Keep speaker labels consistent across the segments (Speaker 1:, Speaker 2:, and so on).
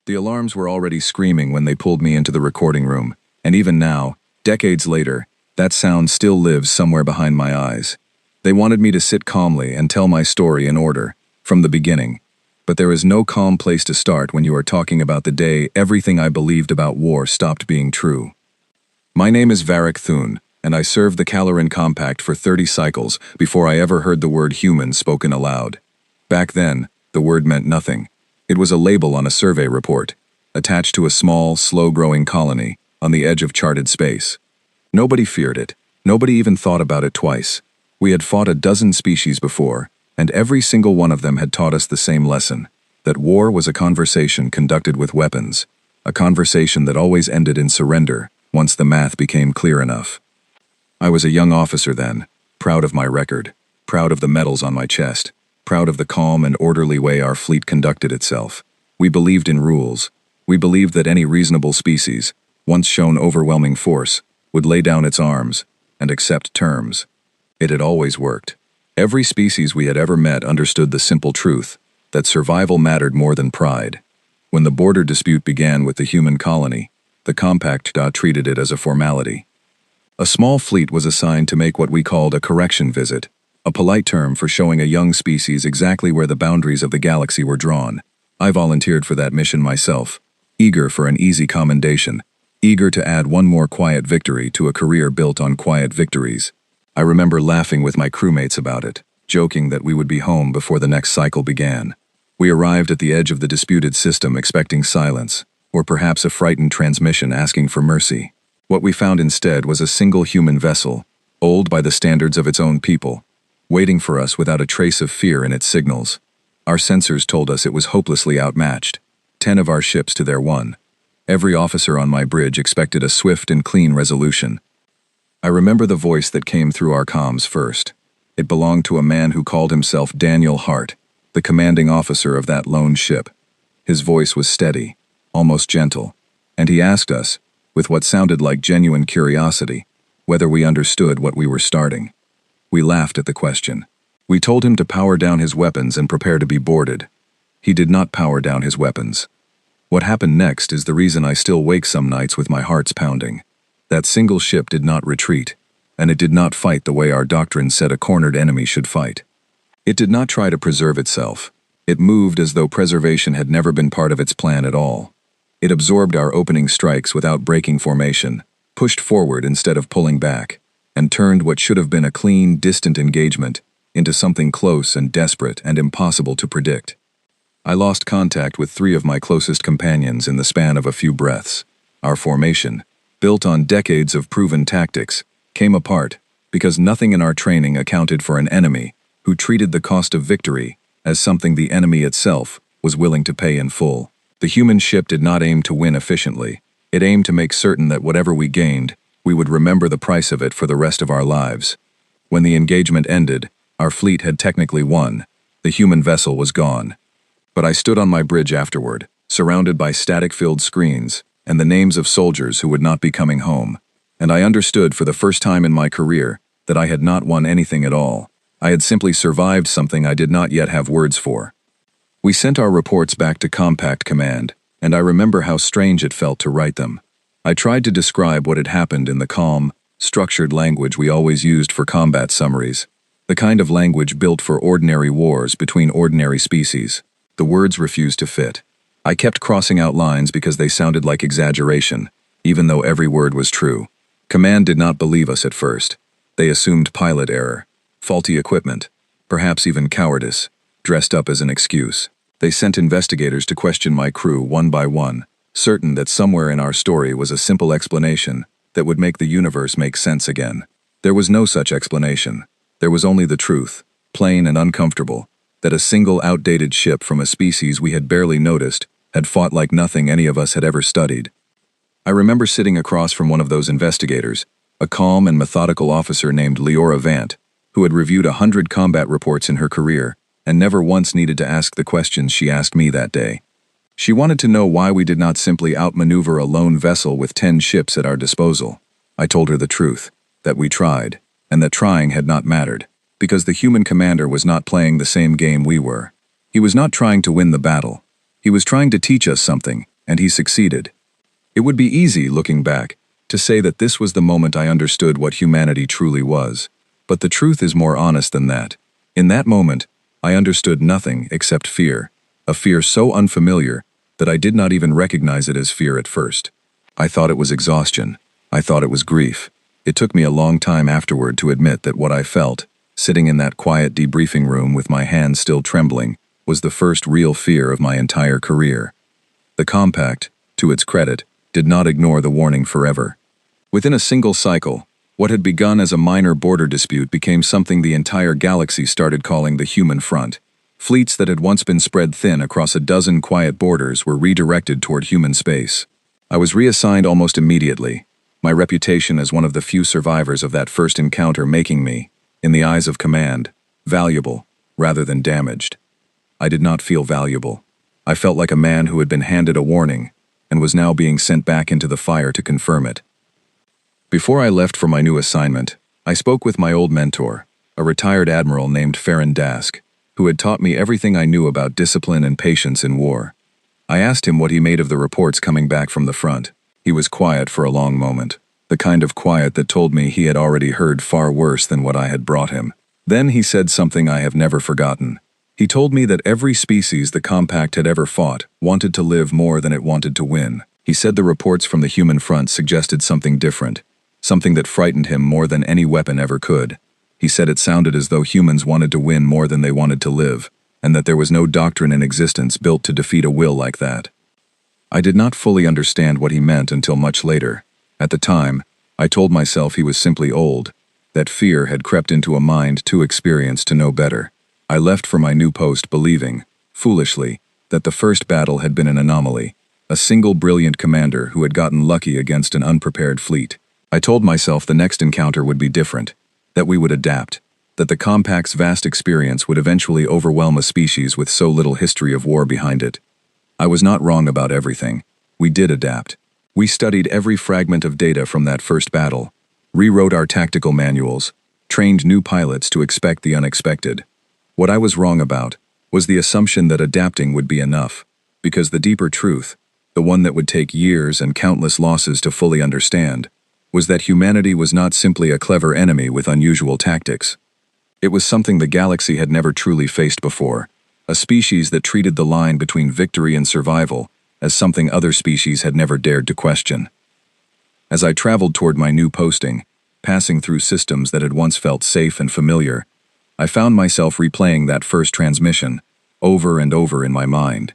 Speaker 1: The alarms were already screaming when they pulled me into the recording room, and even now, decades later, that sound still lives somewhere behind my eyes. They wanted me to sit calmly and tell my story in order, from the beginning. But there is no calm place to start when you are talking about the day everything I believed about war stopped being true. My name is Varric Thun, and I served the Caloran Compact for 30 cycles before I ever heard the word human spoken aloud. Back then, the word meant nothing. It was a label on a survey report, attached to a small, slow-growing colony on the edge of charted space. Nobody feared it. Nobody even thought about it twice. We had fought a dozen species before, and every single one of them had taught us the same lesson, that war was a conversation conducted with weapons, a conversation that always ended in surrender once the math became clear enough. I was a young officer then, proud of my record, proud of the medals on my chest, proud of the calm and orderly way our fleet conducted itself. We believed in rules. We believed that any reasonable species, once shown overwhelming force, would lay down its arms and accept terms. It had always worked. Every species we had ever met understood the simple truth that survival mattered more than pride. When the border dispute began with the human colony, the Compact treated it as a formality. A small fleet was assigned to make what we called a correction visit, a polite term for showing a young species exactly where the boundaries of the galaxy were drawn. I volunteered for that mission myself, eager for an easy commendation, eager to add one more quiet victory to a career built on quiet victories. I remember laughing with my crewmates about it, joking that we would be home before the next cycle began. We arrived at the edge of the disputed system expecting silence, or perhaps a frightened transmission asking for mercy. What we found instead was a single human vessel, old by the standards of its own people, waiting for us without a trace of fear in its signals. Our sensors told us it was hopelessly outmatched, 10 of our ships to their 1. Every officer on my bridge expected a swift and clean resolution. I remember the voice that came through our comms first. It belonged to a man who called himself Daniel Hart, the commanding officer of that lone ship. His voice was steady, almost gentle, and he asked us, with what sounded like genuine curiosity, whether we understood what we were starting. We laughed at the question. We told him to power down his weapons and prepare to be boarded. He did not power down his weapons. What happened next is the reason I still wake some nights with my heart's pounding. That single ship did not retreat, and it did not fight the way our doctrine said a cornered enemy should fight. It did not try to preserve itself. It moved as though preservation had never been part of its plan at all. It absorbed our opening strikes without breaking formation, pushed forward instead of pulling back, and turned what should have been a clean, distant engagement into something close and desperate and impossible to predict. I lost contact with 3 of my closest companions in the span of a few breaths. Our formation, built on decades of proven tactics, came apart because nothing in our training accounted for an enemy who treated the cost of victory as something the enemy itself was willing to pay in full. The human ship did not aim to win efficiently. It aimed to make certain that whatever we gained, we would remember the price of it for the rest of our lives. When the engagement ended, our fleet had technically won. The human vessel was gone. But I stood on my bridge afterward, surrounded by static-filled screens and the names of soldiers who would not be coming home. And I understood for the first time in my career that I had not won anything at all. I had simply survived something I did not yet have words for. We sent our reports back to Compact Command, and I remember how strange it felt to write them. I tried to describe what had happened in the calm, structured language we always used for combat summaries, the kind of language built for ordinary wars between ordinary species. The words refused to fit. I kept crossing out lines because they sounded like exaggeration, even though every word was true. Command did not believe us at first. They assumed pilot error, faulty equipment, perhaps even cowardice, dressed up as an excuse. They sent investigators to question my crew one by one, certain that somewhere in our story was a simple explanation that would make the universe make sense again. There was no such explanation. There was only the truth, plain and uncomfortable, that a single outdated ship from a species we had barely noticed had fought like nothing any of us had ever studied. I remember sitting across from one of those investigators, a calm and methodical officer named Leora Vant, who had reviewed 100 combat reports in her career and never once needed to ask the questions she asked me that day. She wanted to know why we did not simply outmaneuver a lone vessel with 10 ships at our disposal. I told her the truth, that we tried, and that trying had not mattered, because the human commander was not playing the same game we were. He was not trying to win the battle. He was trying to teach us something, and he succeeded. It would be easy, looking back, to say that this was the moment I understood what humanity truly was. But the truth is more honest than that. In that moment, I understood nothing except fear, a fear so unfamiliar that I did not even recognize it as fear at first. I thought it was exhaustion. I thought it was grief. It took me a long time afterward to admit that what I felt, sitting in that quiet debriefing room with my hands still trembling, was the first real fear of my entire career. The compact, to its credit, did not ignore the warning forever. Within a single cycle, what had begun as a minor border dispute became something the entire galaxy started calling the human front. Fleets that had once been spread thin across a dozen quiet borders were redirected toward human space. I was reassigned almost immediately, my reputation as one of the few survivors of that first encounter making me, in the eyes of command, valuable rather than damaged. I did not feel valuable. I felt like a man who had been handed a warning and was now being sent back into the fire to confirm it. Before I left for my new assignment, I spoke with my old mentor, a retired admiral named Farron Dask, who had taught me everything I knew about discipline and patience in war. I asked him what he made of the reports coming back from the front. He was quiet for a long moment, the kind of quiet that told me he had already heard far worse than what I had brought him. Then he said something I have never forgotten. He told me that every species the Compact had ever fought wanted to live more than it wanted to win. He said the reports from the human front suggested something different, something that frightened him more than any weapon ever could. He said it sounded as though humans wanted to win more than they wanted to live, and that there was no doctrine in existence built to defeat a will like that. I did not fully understand what he meant until much later. At the time, I told myself he was simply old, that fear had crept into a mind too experienced to know better. I left for my new post believing, foolishly, that the first battle had been an anomaly, a single brilliant commander who had gotten lucky against an unprepared fleet. I told myself the next encounter would be different, that we would adapt, that the Compact's vast experience would eventually overwhelm a species with so little history of war behind it. I was not wrong about everything. We did adapt. We studied every fragment of data from that first battle, rewrote our tactical manuals, trained new pilots to expect the unexpected. What I was wrong about was the assumption that adapting would be enough, because the deeper truth, the one that would take years and countless losses to fully understand, was that humanity was not simply a clever enemy with unusual tactics. It was something the galaxy had never truly faced before, a species that treated the line between victory and survival as something other species had never dared to question. As I traveled toward my new posting, passing through systems that had once felt safe and familiar, I found myself replaying that first transmission, over and over in my mind.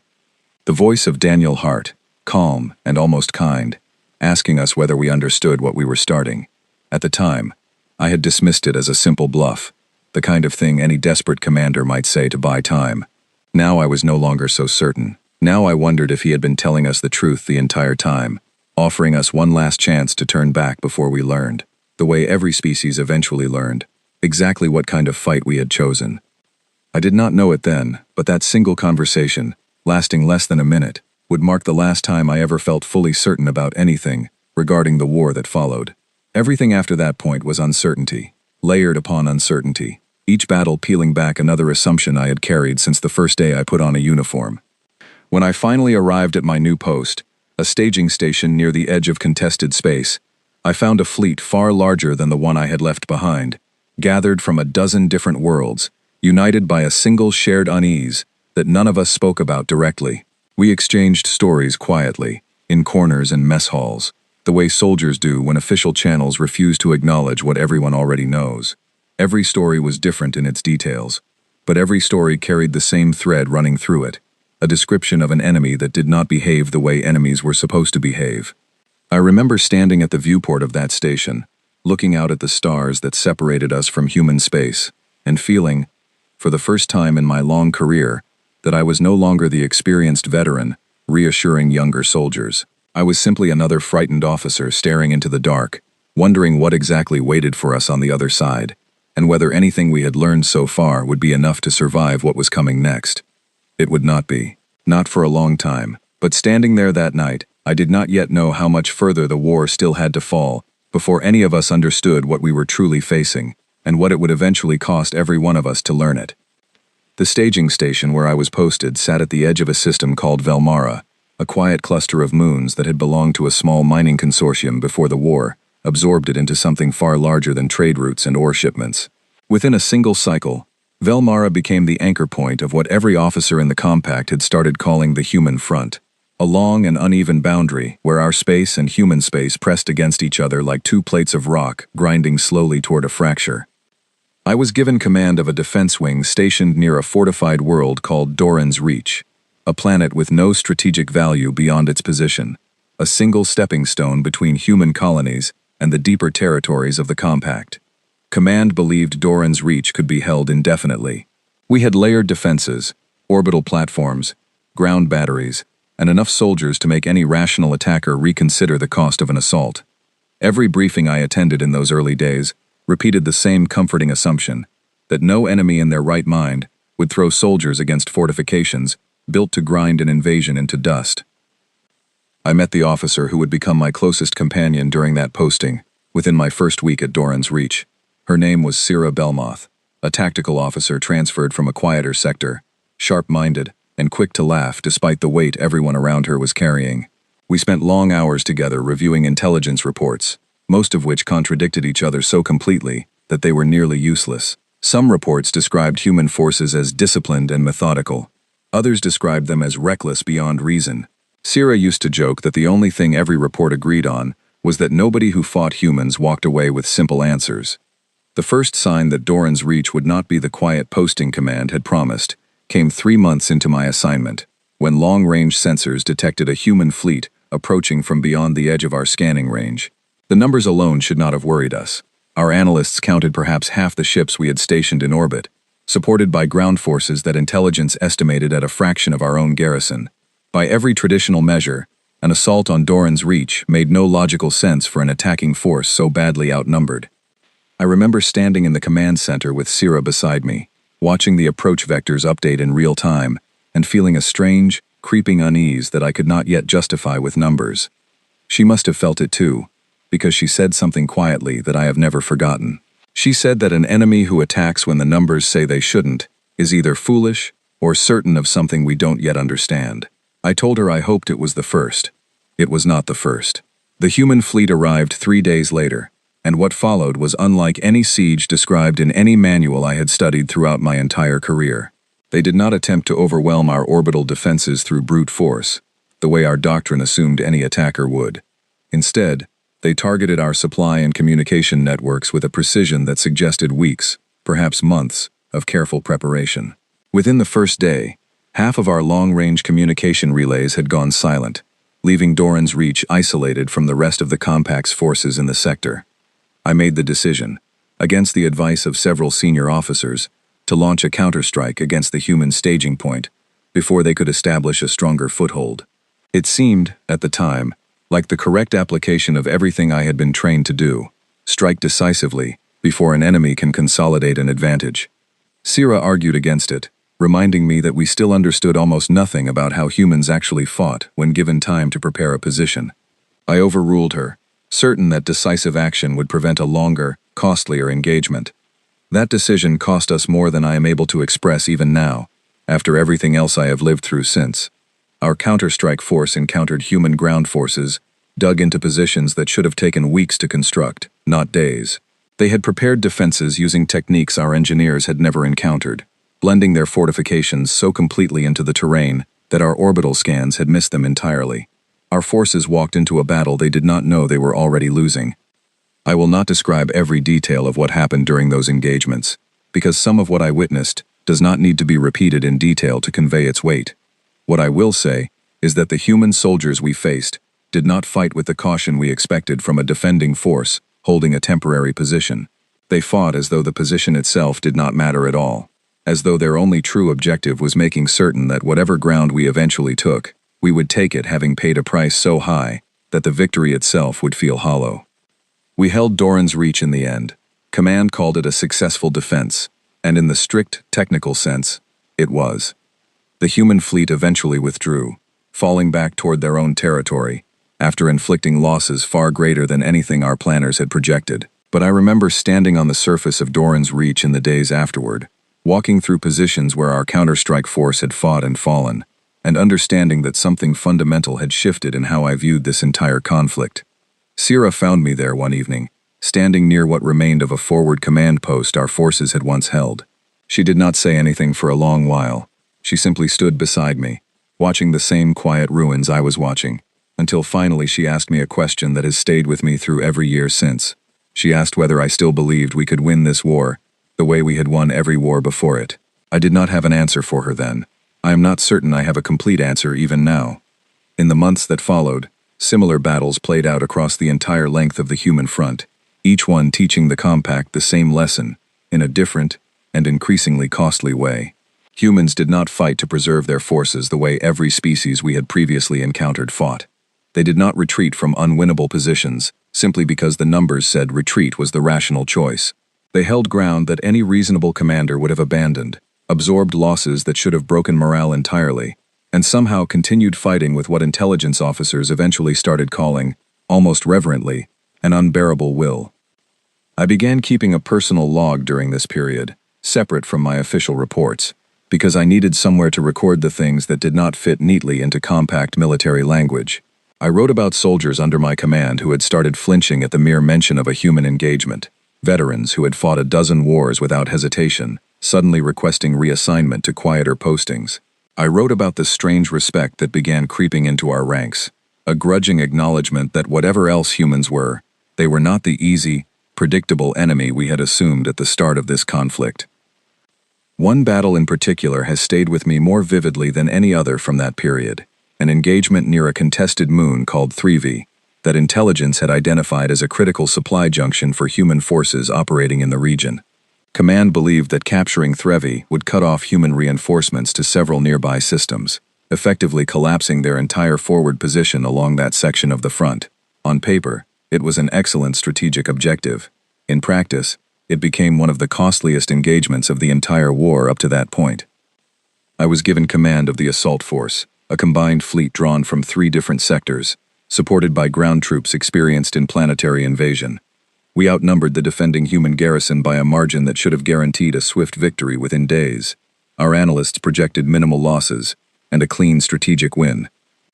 Speaker 1: The voice of Daniel Hart, calm and almost kind, asking us whether we understood what we were starting. At the time, I had dismissed it as a simple bluff, the kind of thing any desperate commander might say to buy time. Now I was no longer so certain. Now I wondered if he had been telling us the truth the entire time, offering us one last chance to turn back before we learned, the way every species eventually learned, exactly what kind of fight we had chosen. I did not know it then, but that single conversation, lasting less than a minute, would mark the last time I ever felt fully certain about anything regarding the war that followed. Everything after that point was uncertainty, layered upon uncertainty, each battle peeling back another assumption I had carried since the first day I put on a uniform. When I finally arrived at my new post, a staging station near the edge of contested space, I found a fleet far larger than the one I had left behind, gathered from a dozen different worlds, united by a single shared unease that none of us spoke about directly. We exchanged stories quietly, in corners and mess halls, the way soldiers do when official channels refuse to acknowledge what everyone already knows. Every story was different in its details, but every story carried the same thread running through it, a description of an enemy that did not behave the way enemies were supposed to behave. I remember standing at the viewport of that station, looking out at the stars that separated us from human space, and feeling, for the first time in my long career, that I was no longer the experienced veteran, reassuring younger soldiers. I was simply another frightened officer staring into the dark, wondering what exactly waited for us on the other side, and whether anything we had learned so far would be enough to survive what was coming next. It would not be. Not for a long time. But standing there that night, I did not yet know how much further the war still had to fall before any of us understood what we were truly facing, and what it would eventually cost every one of us to learn it. The staging station where I was posted sat at the edge of a system called Velmara, a quiet cluster of moons that had belonged to a small mining consortium before the war, absorbed it into something far larger than trade routes and ore shipments. Within a single cycle, Velmara became the anchor point of what every officer in the compact had started calling the human front, a long and uneven boundary where our space and human space pressed against each other like two plates of rock grinding slowly toward a fracture. I was given command of a defense wing stationed near a fortified world called Doran's Reach, a planet with no strategic value beyond its position, a single stepping stone between human colonies and the deeper territories of the compact. Command believed Doran's Reach could be held indefinitely. We had layered defenses, orbital platforms, ground batteries, and enough soldiers to make any rational attacker reconsider the cost of an assault. Every briefing I attended in those early days repeated the same comforting assumption, that no enemy in their right mind would throw soldiers against fortifications built to grind an invasion into dust. I met the officer who would become my closest companion during that posting, within my first week at Doran's Reach. Her name was Sira Belmoth, a tactical officer transferred from a quieter sector, sharp-minded and quick to laugh despite the weight everyone around her was carrying. We spent long hours together reviewing intelligence reports, most of which contradicted each other so completely that they were nearly useless. Some reports described human forces as disciplined and methodical. Others described them as reckless beyond reason. Sira used to joke that the only thing every report agreed on was that nobody who fought humans walked away with simple answers. The first sign that Doran's Reach would not be the quiet posting command had promised came 3 months into my assignment, when long-range sensors detected a human fleet approaching from beyond the edge of our scanning range. The numbers alone should not have worried us. Our analysts counted perhaps half the ships we had stationed in orbit, supported by ground forces that intelligence estimated at a fraction of our own garrison. By every traditional measure, an assault on Doran's Reach made no logical sense for an attacking force so badly outnumbered. I remember standing in the command center with Sira beside me, watching the approach vectors update in real time, and feeling a strange, creeping unease that I could not yet justify with numbers. She must have felt it too, because she said something quietly that I have never forgotten. She said that an enemy who attacks when the numbers say they shouldn't is either foolish or certain of something we don't yet understand. I told her I hoped it was the first. It was not the first. The human fleet arrived 3 days later, and what followed was unlike any siege described in any manual I had studied throughout my entire career. They did not attempt to overwhelm our orbital defenses through brute force, the way our doctrine assumed any attacker would. Instead, they targeted our supply and communication networks with a precision that suggested weeks, perhaps months, of careful preparation. Within the first day, half of our long-range communication relays had gone silent, leaving Doran's Reach isolated from the rest of the compact's forces in the sector. I made the decision, against the advice of several senior officers, to launch a counterstrike against the human staging point before they could establish a stronger foothold. It seemed, at the time, like the correct application of everything I had been trained to do: strike decisively before an enemy can consolidate an advantage. Sira argued against it, reminding me that we still understood almost nothing about how humans actually fought when given time to prepare a position. I overruled her, certain that decisive action would prevent a longer, costlier engagement. That decision cost us more than I am able to express even now, after everything else I have lived through since. Our counterstrike force encountered human ground forces, dug into positions that should have taken weeks to construct, not days. They had prepared defenses using techniques our engineers had never encountered, blending their fortifications so completely into the terrain that our orbital scans had missed them entirely. Our forces walked into a battle they did not know they were already losing. I will not describe every detail of what happened during those engagements, because some of what I witnessed does not need to be repeated in detail to convey its weight. What I will say is that the human soldiers we faced did not fight with the caution we expected from a defending force holding a temporary position. They fought as though the position itself did not matter at all, as though their only true objective was making certain that whatever ground we eventually took, we would take it having paid a price so high that the victory itself would feel hollow. We held Doran's Reach in the end. Command called it a successful defense, and in the strict, technical sense, it was. The human fleet eventually withdrew, falling back toward their own territory, after inflicting losses far greater than anything our planners had projected. But I remember standing on the surface of Doran's Reach in the days afterward, walking through positions where our counterstrike force had fought and fallen, and understanding that something fundamental had shifted in how I viewed this entire conflict. Sierra found me there one evening, standing near what remained of a forward command post our forces had once held. She did not say anything for a long while. She simply stood beside me, watching the same quiet ruins I was watching, until finally she asked me a question that has stayed with me through every year since. She asked whether I still believed we could win this war, the way we had won every war before it. I did not have an answer for her then. I am not certain I have a complete answer even now. In the months that followed, similar battles played out across the entire length of the human front, each one teaching the compact the same lesson, in a different and increasingly costly way. Humans did not fight to preserve their forces the way every species we had previously encountered fought. They did not retreat from unwinnable positions, simply because the numbers said retreat was the rational choice. They held ground that any reasonable commander would have abandoned, absorbed losses that should have broken morale entirely, and somehow continued fighting with what intelligence officers eventually started calling, almost reverently, an unbearable will. I began keeping a personal log during this period, separate from my official reports, because I needed somewhere to record the things that did not fit neatly into compact military language. I wrote about soldiers under my command who had started flinching at the mere mention of a human engagement, veterans who had fought a dozen wars without hesitation, suddenly requesting reassignment to quieter postings. I wrote about the strange respect that began creeping into our ranks, a grudging acknowledgement that whatever else humans were, they were not the easy, predictable enemy we had assumed at the start of this conflict. One battle in particular has stayed with me more vividly than any other from that period, an engagement near a contested moon called 3V, that intelligence had identified as a critical supply junction for human forces operating in the region. Command believed that capturing Threvi would cut off human reinforcements to several nearby systems, effectively collapsing their entire forward position along that section of the front. On paper, it was an excellent strategic objective. In practice, it became one of the costliest engagements of the entire war up to that point. I was given command of the assault force, a combined fleet drawn from 3 different sectors, supported by ground troops experienced in planetary invasion. We outnumbered the defending human garrison by a margin that should have guaranteed a swift victory within days. Our analysts projected minimal losses and a clean strategic win.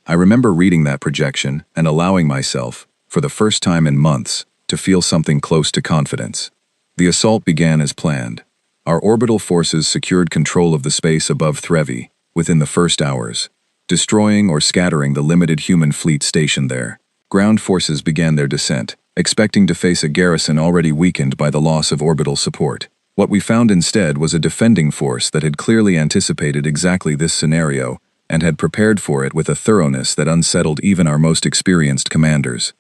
Speaker 1: I remember reading that projection and allowing myself, for the first time in months, to feel something close to confidence. The assault began as planned. Our orbital forces secured control of the space above Threvi within the first hours, destroying or scattering the limited human fleet stationed there. Ground forces began their descent, expecting to face a garrison already weakened by the loss of orbital support. What we found instead was a defending force that had clearly anticipated exactly this scenario and had prepared for it with a thoroughness that unsettled even our most experienced commanders.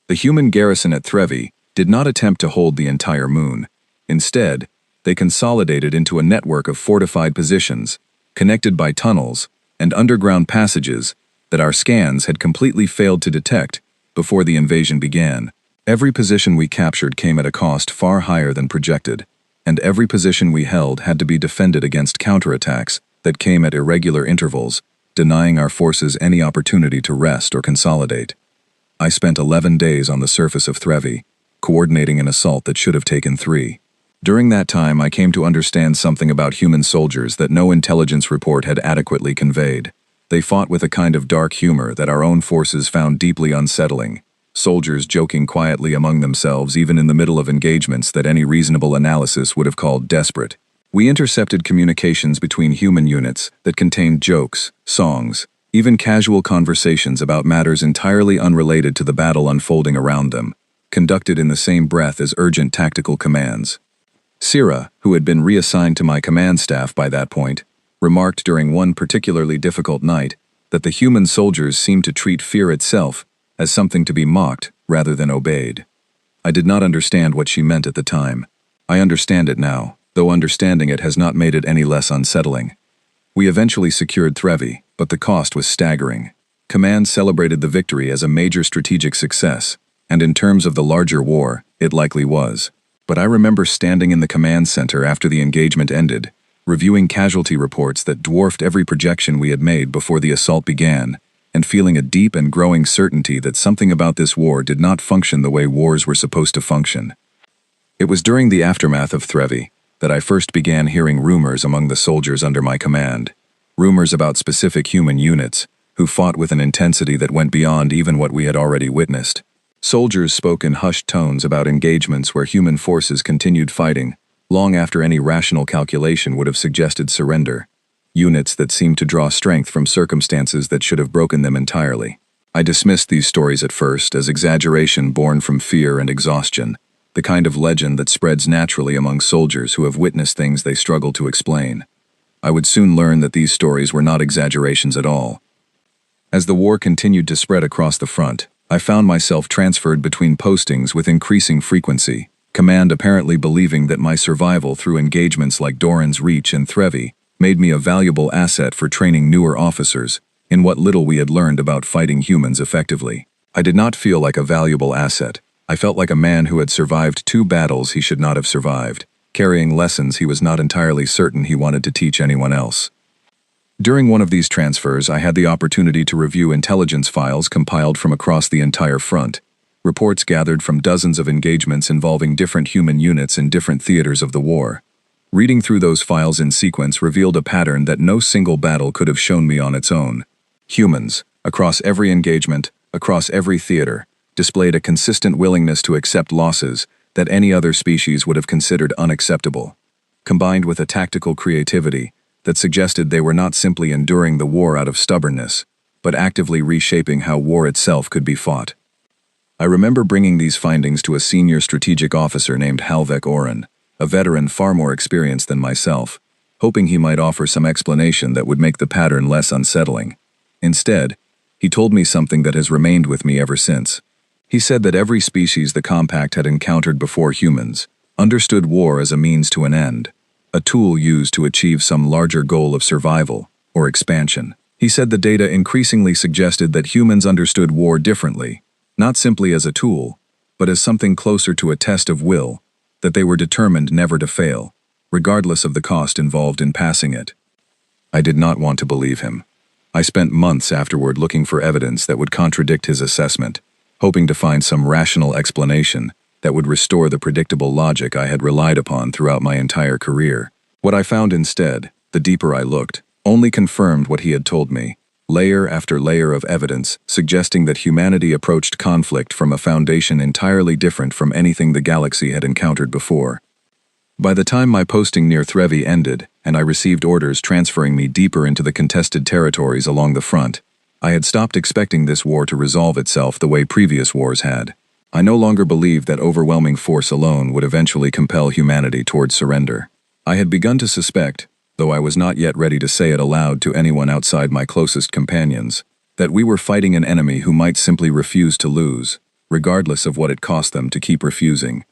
Speaker 1: The human garrison at Threvi did not attempt to hold the entire moon. Instead, they consolidated into a network of fortified positions, connected by tunnels and underground passages that our scans had completely failed to detect before the invasion began. Every position we captured came at a cost far higher than projected, and every position we held had to be defended against counterattacks that came at irregular intervals, denying our forces any opportunity to rest or consolidate. I spent 11 days on the surface of Threvi, coordinating an assault that should have taken 3. During that time, I came to understand something about human soldiers that no intelligence report had adequately conveyed. They fought with a kind of dark humor that our own forces found deeply unsettling, soldiers joking quietly among themselves even in the middle of engagements that any reasonable analysis would have called desperate. We intercepted communications between human units that contained jokes, songs, even casual conversations about matters entirely unrelated to the battle unfolding around them, conducted in the same breath as urgent tactical commands. Sierra, who had been reassigned to my command staff by that point, remarked during one particularly difficult night that the human soldiers seemed to treat fear itself as something to be mocked rather than obeyed. I did not understand what she meant at the time. I understand it now, though understanding it has not made it any less unsettling. We eventually secured Threvi, but the cost was staggering. Command celebrated the victory as a major strategic success, and in terms of the larger war, it likely was. But I remember standing in the command center after the engagement ended, reviewing casualty reports that dwarfed every projection we had made before the assault began, and feeling a deep and growing certainty that something about this war did not function the way wars were supposed to function. It was during the aftermath of Threvi that I first began hearing rumors among the soldiers under my command. rumors about specific human units, who fought with an intensity that went beyond even what we had already witnessed. Soldiers spoke in hushed tones about engagements where human forces continued fighting, long after any rational calculation would have suggested surrender. Units that seemed to draw strength from circumstances that should have broken them entirely. I dismissed these stories at first as exaggeration born from fear and exhaustion, the kind of legend that spreads naturally among soldiers who have witnessed things they struggle to explain. I would soon learn that these stories were not exaggerations at all. As the war continued to spread across the front, I found myself transferred between postings with increasing frequency, command apparently believing that my survival through engagements like Doran's Reach and Trevi made me a valuable asset for training newer officers in what little we had learned about fighting humans effectively. I did not feel like a valuable asset. I felt like a man who had survived 2 battles he should not have survived, carrying lessons he was not entirely certain he wanted to teach anyone else. During one of these transfers, I had the opportunity to review intelligence files compiled from across the entire front, reports gathered from dozens of engagements involving different human units in different theaters of the war. Reading through those files in sequence revealed a pattern that no single battle could have shown me on its own. Humans, across every engagement, across every theater, displayed a consistent willingness to accept losses that any other species would have considered unacceptable, combined with a tactical creativity that suggested they were not simply enduring the war out of stubbornness, but actively reshaping how war itself could be fought. I remember bringing these findings to a senior strategic officer named Halvek Oren, a veteran far more experienced than myself, hoping he might offer some explanation that would make the pattern less unsettling. Instead, he told me something that has remained with me ever since. He said that every species the Compact had encountered before humans understood war as a means to an end, a tool used to achieve some larger goal of survival or expansion. He said the data increasingly suggested that humans understood war differently, not simply as a tool, but as something closer to a test of will, that they were determined never to fail, regardless of the cost involved in passing it. I did not want to believe him. I spent months afterward looking for evidence that would contradict his assessment, hoping to find some rational explanation that would restore the predictable logic I had relied upon throughout my entire career. What I found instead, the deeper I looked, only confirmed what he had told me, layer after layer of evidence suggesting that humanity approached conflict from a foundation entirely different from anything the galaxy had encountered before. By the time my posting near Trevi ended, and I received orders transferring me deeper into the contested territories along the front, I had stopped expecting this war to resolve itself the way previous wars had. I no longer believed that overwhelming force alone would eventually compel humanity towards surrender. I had begun to suspect, though I was not yet ready to say it aloud to anyone outside my closest companions, that we were fighting an enemy who might simply refuse to lose, regardless of what it cost them to keep refusing.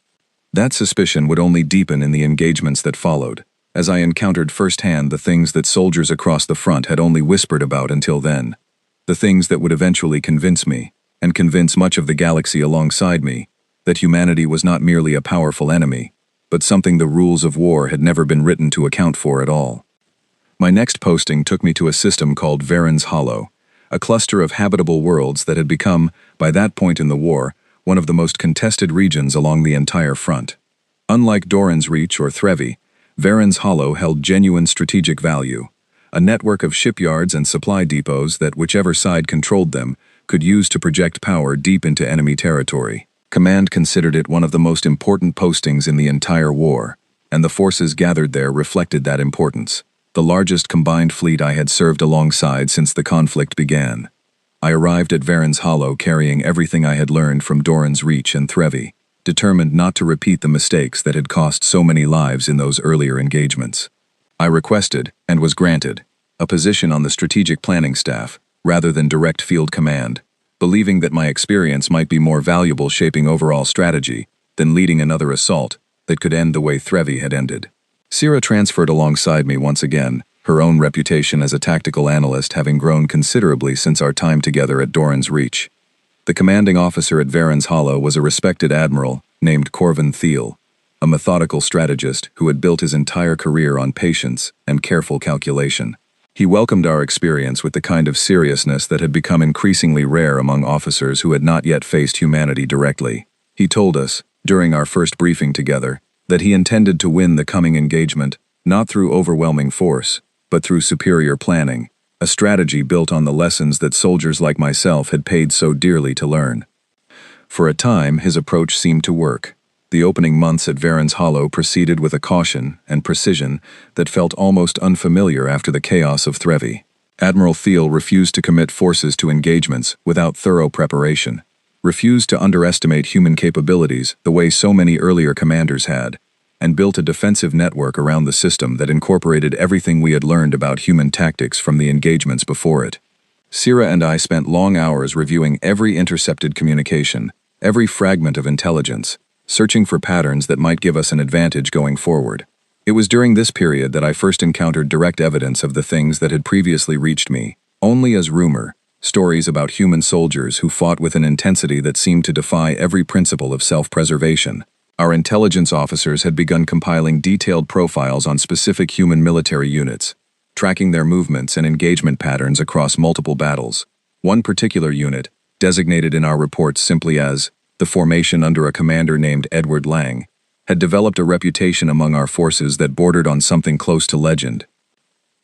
Speaker 1: That suspicion would only deepen in the engagements that followed, as I encountered firsthand the things that soldiers across the front had only whispered about until then. The things that would eventually convince me, and convince much of the galaxy alongside me, that humanity was not merely a powerful enemy, but something the rules of war had never been written to account for at all. My next posting took me to a system called Varen's Hollow, a cluster of habitable worlds that had become, by that point in the war, one of the most contested regions along the entire front. Unlike Doran's Reach or Trevi, Varen's Hollow held genuine strategic value, a network of shipyards and supply depots that whichever side controlled them could use to project power deep into enemy territory. Command considered it one of the most important postings in the entire war, and the forces gathered there reflected that importance, the largest combined fleet I had served alongside since the conflict began. I arrived at Varen's Hollow carrying everything I had learned from Doran's Reach and Trevi, determined not to repeat the mistakes that had cost so many lives in those earlier engagements. I requested, and was granted, a position on the strategic planning staff, rather than direct field command, believing that my experience might be more valuable shaping overall strategy than leading another assault that could end the way Trevi had ended. Sira transferred alongside me once again, her own reputation as a tactical analyst having grown considerably since our time together at Doran's Reach. The commanding officer at Varen's Hollow was a respected admiral named Corvin Thiel, a methodical strategist who had built his entire career on patience and careful calculation. He welcomed our experience with the kind of seriousness that had become increasingly rare among officers who had not yet faced humanity directly. He told us, during our first briefing together, that he intended to win the coming engagement, not through overwhelming force, but through superior planning, a strategy built on the lessons that soldiers like myself had paid so dearly to learn. For a time, his approach seemed to work. The opening months at Varen's Hollow proceeded with a caution and precision that felt almost unfamiliar after the chaos of Threvi. Admiral Thiel refused to commit forces to engagements without thorough preparation, refused to underestimate human capabilities the way so many earlier commanders had, and built a defensive network around the system that incorporated everything we had learned about human tactics from the engagements before it. Sira and I spent long hours reviewing every intercepted communication, every fragment of intelligence, searching for patterns that might give us an advantage going forward. It was during this period that I first encountered direct evidence of the things that had previously reached me, only as rumor, stories about human soldiers who fought with an intensity that seemed to defy every principle of self-preservation. Our intelligence officers had begun compiling detailed profiles on specific human military units, tracking their movements and engagement patterns across multiple battles. One particular unit, designated in our reports simply as the formation under a commander named Edward Lang, had developed a reputation among our forces that bordered on something close to legend.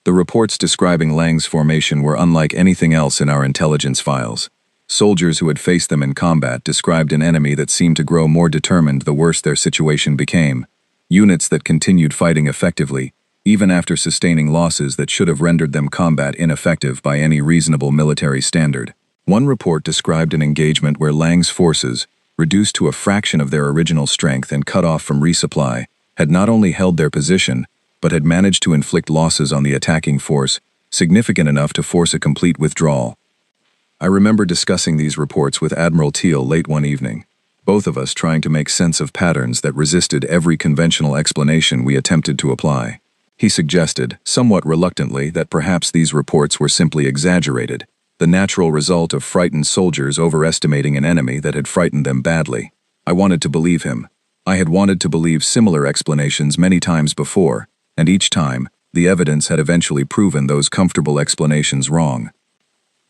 Speaker 1: The reports describing Lang's formation were unlike anything else in our intelligence files. Soldiers who had faced them in combat described an enemy that seemed to grow more determined the worse their situation became, units that continued fighting effectively, even after sustaining losses that should have rendered them combat ineffective by any reasonable military standard. One report described an engagement where Lang's forces, reduced to a fraction of their original strength and cut off from resupply, had not only held their position, but had managed to inflict losses on the attacking force, significant enough to force a complete withdrawal. I remember discussing these reports with Admiral Thiel late one evening, both of us trying to make sense of patterns that resisted every conventional explanation we attempted to apply. He suggested, somewhat reluctantly, that perhaps these reports were simply exaggerated, the natural result of frightened soldiers overestimating an enemy that had frightened them badly. I wanted to believe him. I had wanted to believe similar explanations many times before, and each time, the evidence had eventually proven those comfortable explanations wrong.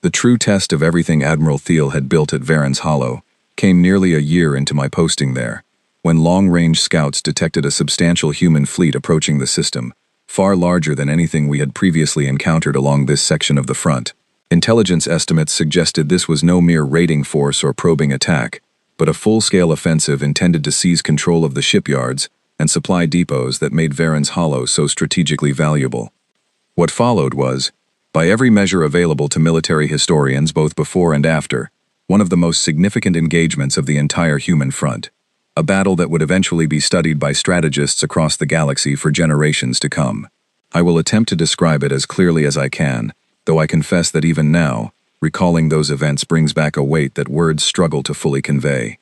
Speaker 1: The true test of everything Admiral Thiel had built at Varen's Hollow came nearly a year into my posting there, when long-range scouts detected a substantial human fleet approaching the system, far larger than anything we had previously encountered along this section of the front. Intelligence estimates suggested this was no mere raiding force or probing attack, but a full-scale offensive intended to seize control of the shipyards and supply depots that made Varen's Hollow so strategically valuable. What followed was, by every measure available to military historians both before and after, one of the most significant engagements of the entire human front, a battle that would eventually be studied by strategists across the galaxy for generations to come. I will attempt to describe it as clearly as I can, though I confess that even now, recalling those events brings back a weight that words struggle to fully convey.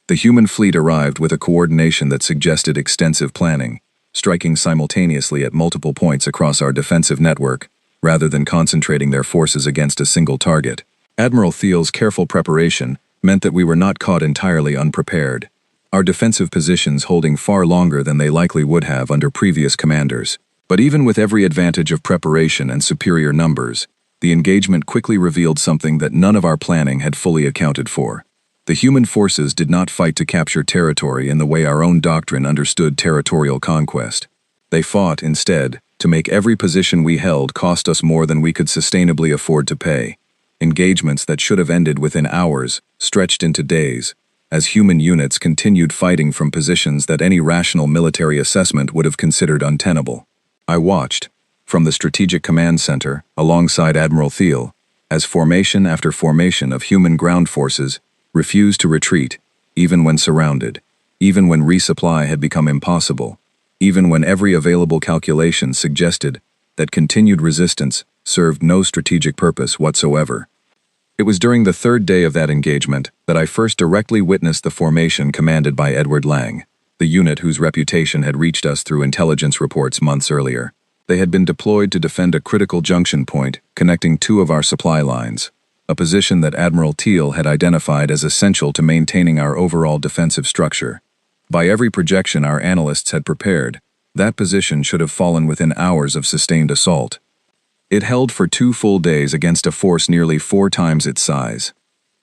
Speaker 1: The human fleet arrived with a coordination that suggested extensive planning, striking simultaneously at multiple points across our defensive network, rather than concentrating their forces against a single target. Admiral Thiel's careful preparation meant that we were not caught entirely unprepared, our defensive positions holding far longer than they likely would have under previous commanders. But even with every advantage of preparation and superior numbers, the engagement quickly revealed something that none of our planning had fully accounted for. The human forces did not fight to capture territory in the way our own doctrine understood territorial conquest. They fought, instead, to make every position we held cost us more than we could sustainably afford to pay. Engagements that should have ended within hours stretched into days, as human units continued fighting from positions that any rational military assessment would have considered untenable. I watched, from the Strategic Command Center, alongside Admiral Thiel, as formation after formation of human ground forces refused to retreat, even when surrounded, even when resupply had become impossible, even when every available calculation suggested that continued resistance served no strategic purpose whatsoever. It was during the third day of that engagement that I first directly witnessed the formation commanded by Edward Lang, the unit whose reputation had reached us through intelligence reports months earlier. They had been deployed to defend a critical junction point connecting two of our supply lines, a position that Admiral Thiel had identified as essential to maintaining our overall defensive structure. By every projection our analysts had prepared, that position should have fallen within hours of sustained assault. It held for 2 full days against a force nearly 4 times its size.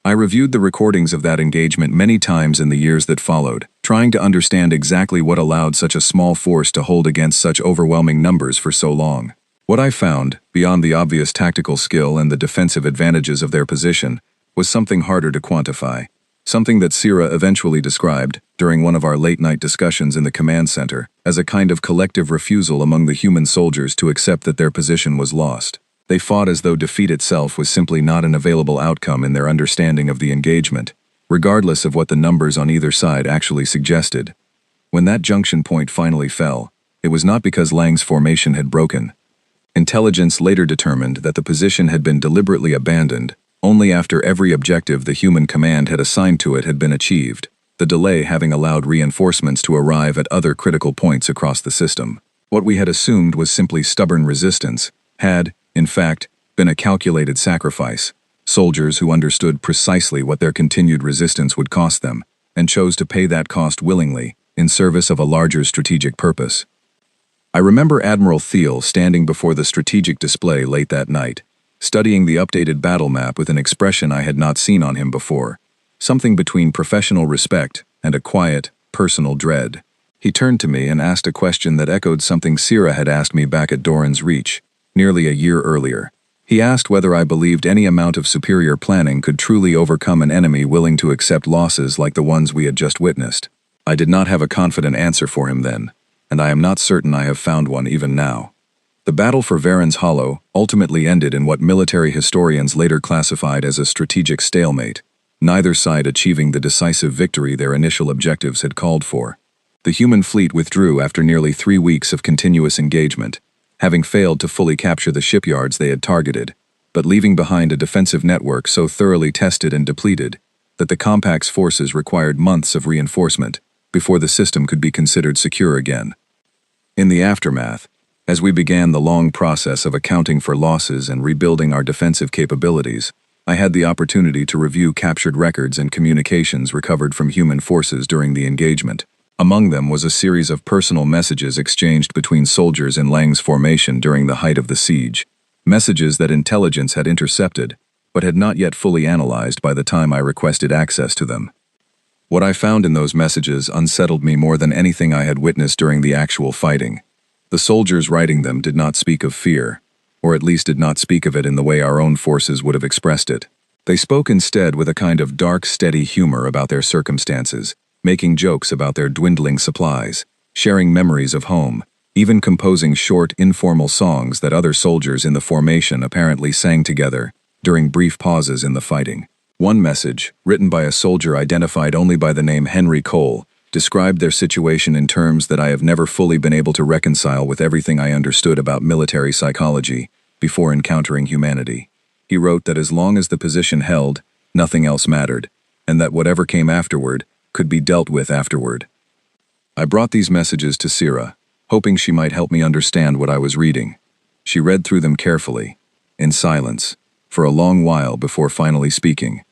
Speaker 1: I reviewed the recordings of that engagement many times in the years that followed, trying to understand exactly what allowed such a small force to hold against such overwhelming numbers for so long. What I found, beyond the obvious tactical skill and the defensive advantages of their position, was something harder to quantify. Something that Sira eventually described, during one of our late-night discussions in the command center, as a kind of collective refusal among the human soldiers to accept that their position was lost. They fought as though defeat itself was simply not an available outcome in their understanding of the engagement, regardless of what the numbers on either side actually suggested. When that junction point finally fell, it was not because Lang's formation had broken. Intelligence later determined that the position had been deliberately abandoned only after every objective the human command had assigned to it had been achieved, the delay having allowed reinforcements to arrive at other critical points across the system. What we had assumed was simply stubborn resistance had, in fact, been a calculated sacrifice. Soldiers who understood precisely what their continued resistance would cost them, and chose to pay that cost willingly, in service of a larger strategic purpose. I remember Admiral Thiel standing before the strategic display late that night, studying the updated battle map with an expression I had not seen on him before, something between professional respect and a quiet, personal dread. He turned to me and asked a question that echoed something Sira had asked me back at Doran's Reach, nearly a year earlier. He asked whether I believed any amount of superior planning could truly overcome an enemy willing to accept losses like the ones we had just witnessed. I did not have a confident answer for him then, and I am not certain I have found one even now. The battle for Varen's Hollow ultimately ended in what military historians later classified as a strategic stalemate, neither side achieving the decisive victory their initial objectives had called for. The human fleet withdrew after nearly 3 weeks of continuous engagement, having failed to fully capture the shipyards they had targeted, but leaving behind a defensive network so thoroughly tested and depleted that the Compact's forces required months of reinforcement before the system could be considered secure again. In the aftermath, as we began the long process of accounting for losses and rebuilding our defensive capabilities, I had the opportunity to review captured records and communications recovered from human forces during the engagement. Among them was a series of personal messages exchanged between soldiers in Lang's formation during the height of the siege, messages that intelligence had intercepted, but had not yet fully analyzed by the time I requested access to them. What I found in those messages unsettled me more than anything I had witnessed during the actual fighting. The soldiers writing them did not speak of fear, or at least did not speak of it in the way our own forces would have expressed it. They spoke instead with a kind of dark, steady humor about their circumstances, making jokes about their dwindling supplies, sharing memories of home, even composing short, informal songs that other soldiers in the formation apparently sang together during brief pauses in the fighting. One message, written by a soldier identified only by the name Henry Cole, described their situation in terms that I have never fully been able to reconcile with everything I understood about military psychology before encountering humanity. He wrote that as long as the position held, nothing else mattered, and that whatever came afterward could be dealt with afterward. I brought these messages to Sira, hoping she might help me understand what I was reading. She read through them carefully, in silence, for a long while before finally speaking.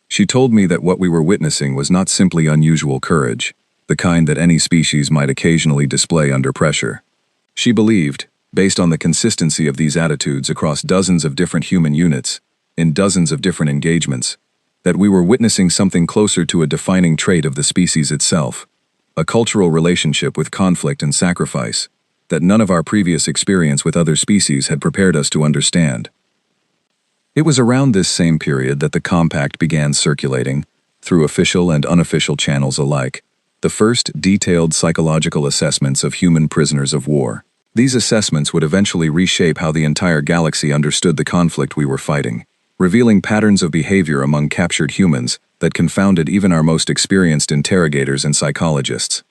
Speaker 1: She told me that what we were witnessing was not simply unusual courage, the kind that any species might occasionally display under pressure. She believed, based on the consistency of these attitudes across dozens of different human units, in dozens of different engagements, that we were witnessing something closer to a defining trait of the species itself, a cultural relationship with conflict and sacrifice that none of our previous experience with other species had prepared us to understand. It was around this same period that the Compact began circulating, through official and unofficial channels alike, the first detailed psychological assessments of human prisoners of war. These assessments would eventually reshape how the entire galaxy understood the conflict we were fighting, revealing patterns of behavior among captured humans that confounded even our most experienced interrogators and psychologists.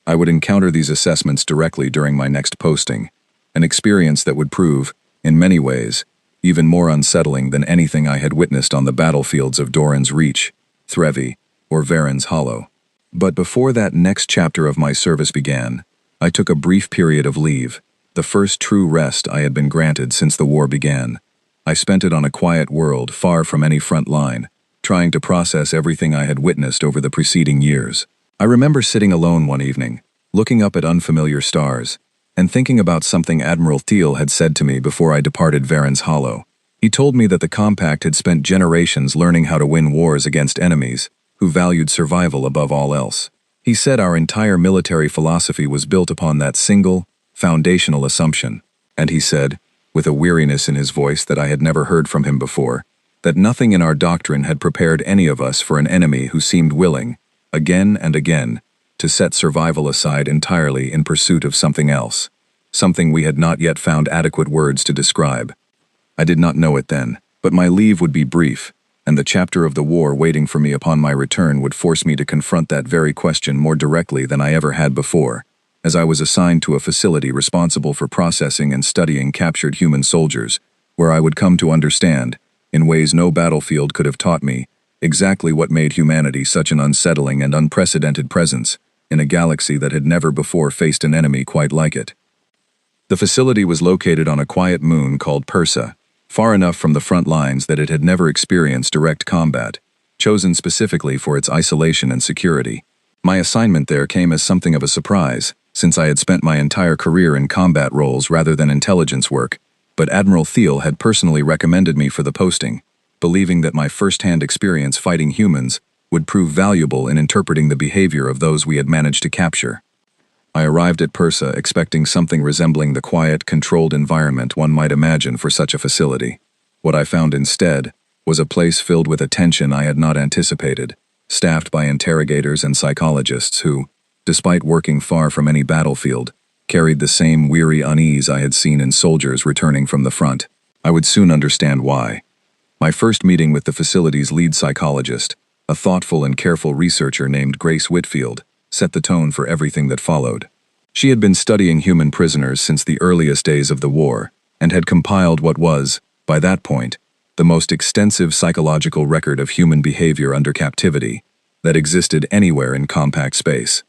Speaker 1: I would encounter these assessments directly during my next posting, an experience that would prove, in many ways, even more unsettling than anything I had witnessed on the battlefields of Doran's Reach, Threvi, or Varen's Hollow. But before that next chapter of my service began, I took a brief period of leave, the first true rest I had been granted since the war began. I spent it on a quiet world far from any front line, trying to process everything I had witnessed over the preceding years. I remember sitting alone one evening, looking up at unfamiliar stars, and thinking about something Admiral Thiel had said to me before I departed Varen's Hollow. He told me that the Compact had spent generations learning how to win wars against enemies who valued survival above all else. He said our entire military philosophy was built upon that single, foundational assumption, and he said, with a weariness in his voice that I had never heard from him before, that nothing in our doctrine had prepared any of us for an enemy who seemed willing, again and again, to set survival aside entirely in pursuit of something else, something we had not yet found adequate words to describe. I did not know it then, but my leave would be brief, and the chapter of the war waiting for me upon my return would force me to confront that very question more directly than I ever had before, as I was assigned to a facility responsible for processing and studying captured human soldiers, where I would come to understand, in ways no battlefield could have taught me, exactly what made humanity such an unsettling and unprecedented presence in a galaxy that had never before faced an enemy quite like it. The facility was located on a quiet moon called Persa, far enough from the front lines that it had never experienced direct combat, chosen specifically for its isolation and security. My assignment there came as something of a surprise, since I had spent my entire career in combat roles rather than intelligence work, but Admiral Thiel had personally recommended me for the posting, believing that my first-hand experience fighting humans would prove valuable in interpreting the behavior of those we had managed to capture. I arrived at Persa expecting something resembling the quiet, controlled environment one might imagine for such a facility. What I found instead was a place filled with a tension I had not anticipated, staffed by interrogators and psychologists who, despite working far from any battlefield, carried the same weary unease I had seen in soldiers returning from the front. I would soon understand why. My first meeting with the facility's lead psychologist, a thoughtful and careful researcher named Grace Whitfield, set the tone for everything that followed. She had been studying human prisoners since the earliest days of the war, and had compiled what was, by that point, the most extensive psychological record of human behavior under captivity that existed anywhere in compact space.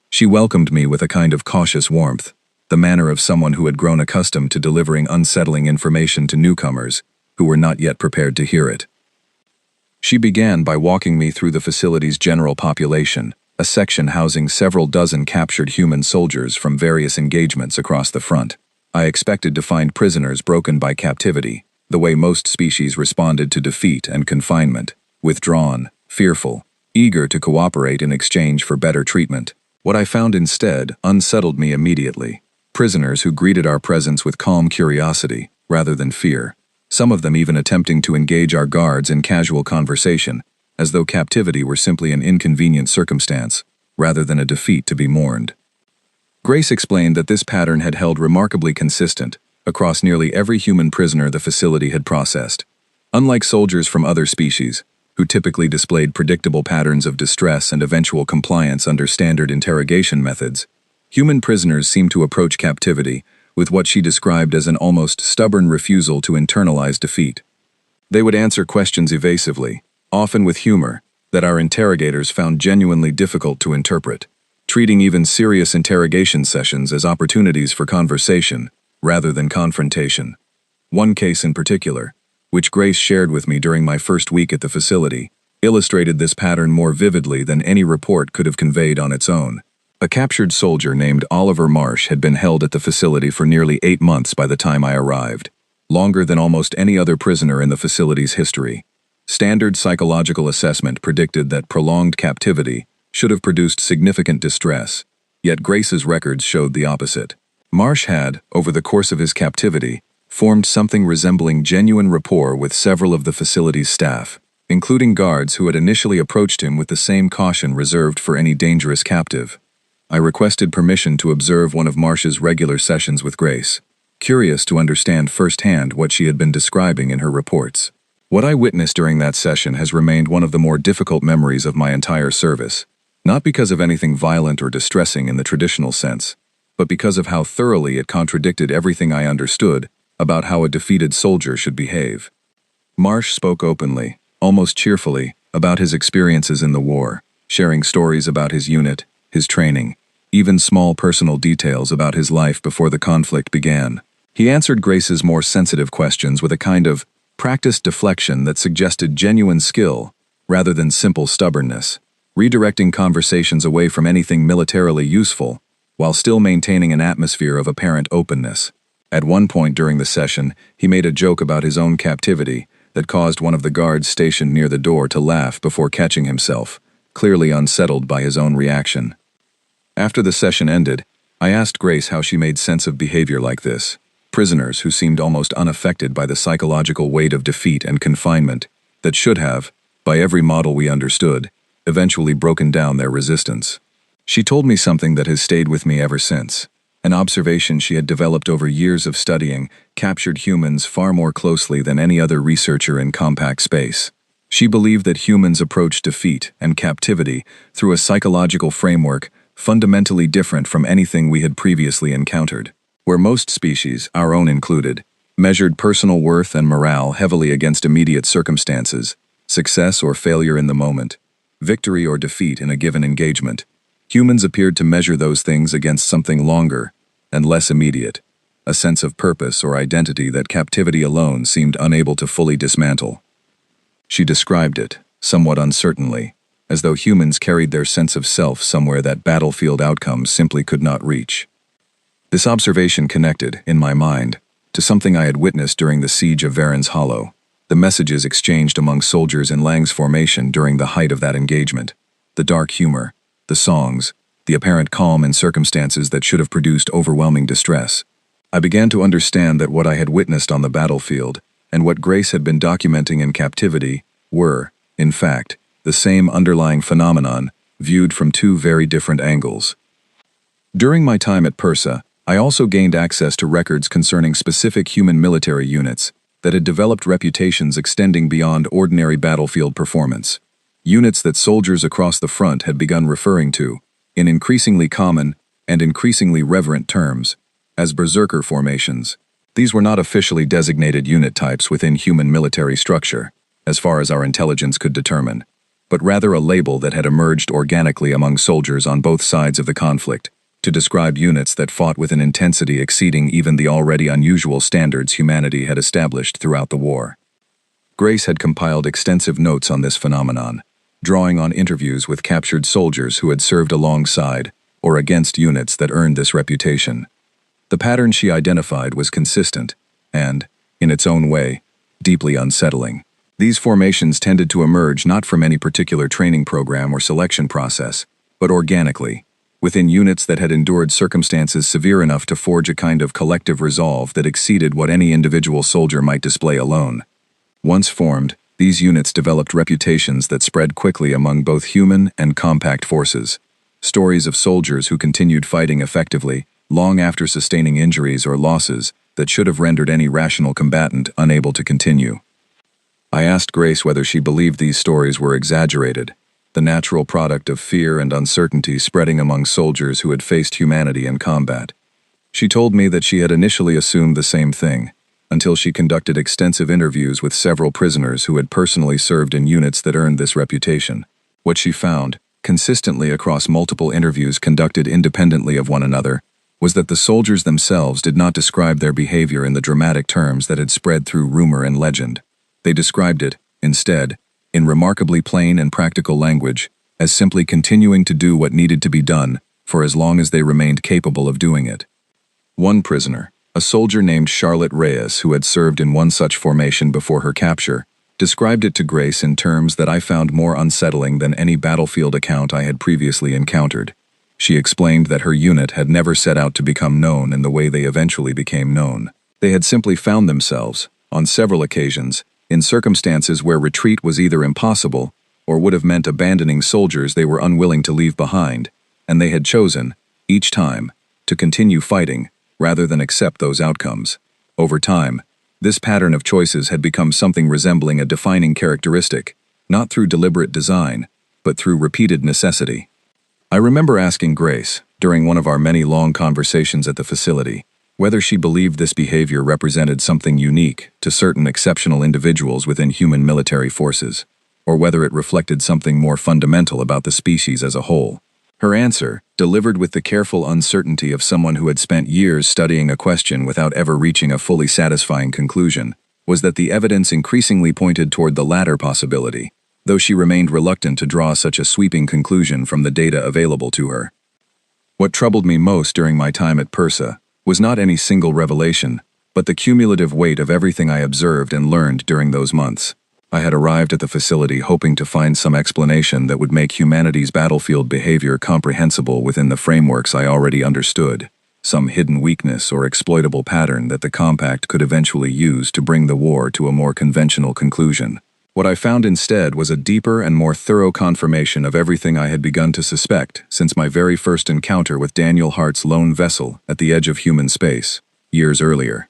Speaker 1: She welcomed me with a kind of cautious warmth, the manner of someone who had grown accustomed to delivering unsettling information to newcomers who were not yet prepared to hear it. She began by walking me through the facility's general population, a section housing several dozen captured human soldiers from various engagements across the front. I expected to find prisoners broken by captivity, the way most species responded to defeat and confinement, withdrawn, fearful, eager to cooperate in exchange for better treatment. What I found instead unsettled me immediately. Prisoners who greeted our presence with calm curiosity, rather than fear, some of them even attempting to engage our guards in casual conversation, as though captivity were simply an inconvenient circumstance, rather than a defeat to be mourned. Grace explained that this pattern had held remarkably consistent across nearly every human prisoner the facility had processed. Unlike soldiers from other species, who typically displayed predictable patterns of distress and eventual compliance under standard interrogation methods, human prisoners seemed to approach captivity with what she described as an almost stubborn refusal to internalize defeat. They would answer questions evasively, often with humor, that our interrogators found genuinely difficult to interpret, treating even serious interrogation sessions as opportunities for conversation, rather than confrontation. One case in particular, which Grace shared with me during my first week at the facility, illustrated this pattern more vividly than any report could have conveyed on its own. A captured soldier named Oliver Marsh had been held at the facility for nearly 8 months by the time I arrived, longer than almost any other prisoner in the facility's history. Standard psychological assessment predicted that prolonged captivity should have produced significant distress, yet Grace's records showed the opposite. Marsh had, over the course of his captivity, formed something resembling genuine rapport with several of the facility's staff, including guards who had initially approached him with the same caution reserved for any dangerous captive. I requested permission to observe one of Marsh's regular sessions with Grace, curious to understand firsthand what she had been describing in her reports. What I witnessed during that session has remained one of the more difficult memories of my entire service, not because of anything violent or distressing in the traditional sense, but because of how thoroughly it contradicted everything I understood about how a defeated soldier should behave. Marsh spoke openly, almost cheerfully, about his experiences in the war, sharing stories about his unit, his training, even small personal details about his life before the conflict began. He answered Grace's more sensitive questions with a kind of practiced deflection that suggested genuine skill rather than simple stubbornness, redirecting conversations away from anything militarily useful while still maintaining an atmosphere of apparent openness. At one point during the session, he made a joke about his own captivity that caused one of the guards stationed near the door to laugh before catching himself, clearly unsettled by his own reaction. After the session ended, I asked Grace how she made sense of behavior like this. prisoners who seemed almost unaffected by the psychological weight of defeat and confinement that should have, by every model we understood, eventually broken down their resistance. She told me something that has stayed with me ever since. An observation she had developed over years of studying captured humans far more closely than any other researcher in compact space. She believed that humans approach defeat and captivity through a psychological framework fundamentally different from anything we had previously encountered, where most species, our own included, measured personal worth and morale heavily against immediate circumstances, success or failure in the moment, victory or defeat in a given engagement. Humans appeared to measure those things against something longer and less immediate, a sense of purpose or identity that captivity alone seemed unable to fully dismantle. She described it, somewhat uncertainly, as though humans carried their sense of self somewhere that battlefield outcomes simply could not reach. This observation connected, in my mind, to something I had witnessed during the siege of Varen's Hollow, the messages exchanged among soldiers in Lang's formation during the height of that engagement, the dark humor, the songs, the apparent calm in circumstances that should have produced overwhelming distress. I began to understand that what I had witnessed on the battlefield and what Grace had been documenting in captivity were, in fact, the same underlying phenomenon, viewed from two very different angles. During my time at PERSA, I also gained access to records concerning specific human military units that had developed reputations extending beyond ordinary battlefield performance. Units that soldiers across the front had begun referring to, in increasingly common and increasingly reverent terms, as berserker formations. These were not officially designated unit types within human military structure, as far as our intelligence could determine, but rather a label that had emerged organically among soldiers on both sides of the conflict, to describe units that fought with an intensity exceeding even the already unusual standards humanity had established throughout the war. Grace had compiled extensive notes on this phenomenon, drawing on interviews with captured soldiers who had served alongside or against units that earned this reputation. The pattern she identified was consistent and, in its own way, deeply unsettling. These formations tended to emerge not from any particular training program or selection process, but organically, within units that had endured circumstances severe enough to forge a kind of collective resolve that exceeded what any individual soldier might display alone. Once formed, these units developed reputations that spread quickly among both human and compact forces. Stories of soldiers who continued fighting effectively, long after sustaining injuries or losses that should have rendered any rational combatant unable to continue. I asked Grace whether she believed these stories were exaggerated, the natural product of fear and uncertainty spreading among soldiers who had faced humanity in combat. She told me that she had initially assumed the same thing, until she conducted extensive interviews with several prisoners who had personally served in units that earned this reputation. What she found, consistently across multiple interviews conducted independently of one another, was that the soldiers themselves did not describe their behavior in the dramatic terms that had spread through rumor and legend. They described it, instead, in remarkably plain and practical language, as simply continuing to do what needed to be done for as long as they remained capable of doing it. One prisoner, a soldier named Charlotte Reyes, who had served in one such formation before her capture, described it to Grace in terms that I found more unsettling than any battlefield account I had previously encountered. She explained that her unit had never set out to become known in the way they eventually became known. They had simply found themselves, on several occasions, in circumstances where retreat was either impossible or would have meant abandoning soldiers they were unwilling to leave behind, and they had chosen, each time, to continue fighting rather than accept those outcomes. Over time, this pattern of choices had become something resembling a defining characteristic, not through deliberate design, but through repeated necessity. I remember asking Grace, during one of our many long conversations at the facility, whether she believed this behavior represented something unique to certain exceptional individuals within human military forces, or whether it reflected something more fundamental about the species as a whole. Her answer, delivered with the careful uncertainty of someone who had spent years studying a question without ever reaching a fully satisfying conclusion, was that the evidence increasingly pointed toward the latter possibility, though she remained reluctant to draw such a sweeping conclusion from the data available to her. What troubled me most during my time at PERSA was not any single revelation, but the cumulative weight of everything I observed and learned during those months. I had arrived at the facility hoping to find some explanation that would make humanity's battlefield behavior comprehensible within the frameworks I already understood. some hidden weakness or exploitable pattern that the compact could eventually use to bring the war to a more conventional conclusion. What I found instead was a deeper and more thorough confirmation of everything I had begun to suspect since my very first encounter with Daniel Hart's lone vessel at the edge of human space, years earlier.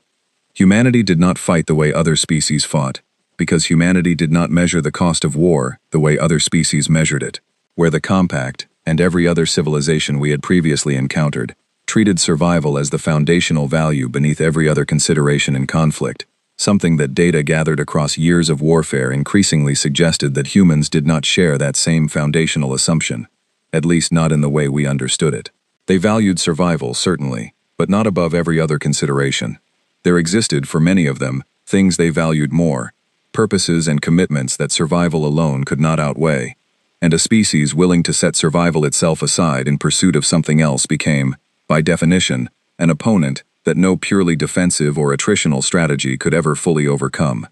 Speaker 1: Humanity did not fight the way other species fought, because humanity did not measure the cost of war the way other species measured it, where the compact, and every other civilization we had previously encountered, treated survival as the foundational value beneath every other consideration in conflict. Something that data gathered across years of warfare increasingly suggested that humans did not share that same foundational assumption, at least not in the way we understood it. They valued survival, certainly, but not above every other consideration. There existed, for many of them, things they valued more, purposes and commitments that survival alone could not outweigh, and a species willing to set survival itself aside in pursuit of something else became, by definition, an opponent that no purely defensive or attritional strategy could ever fully overcome.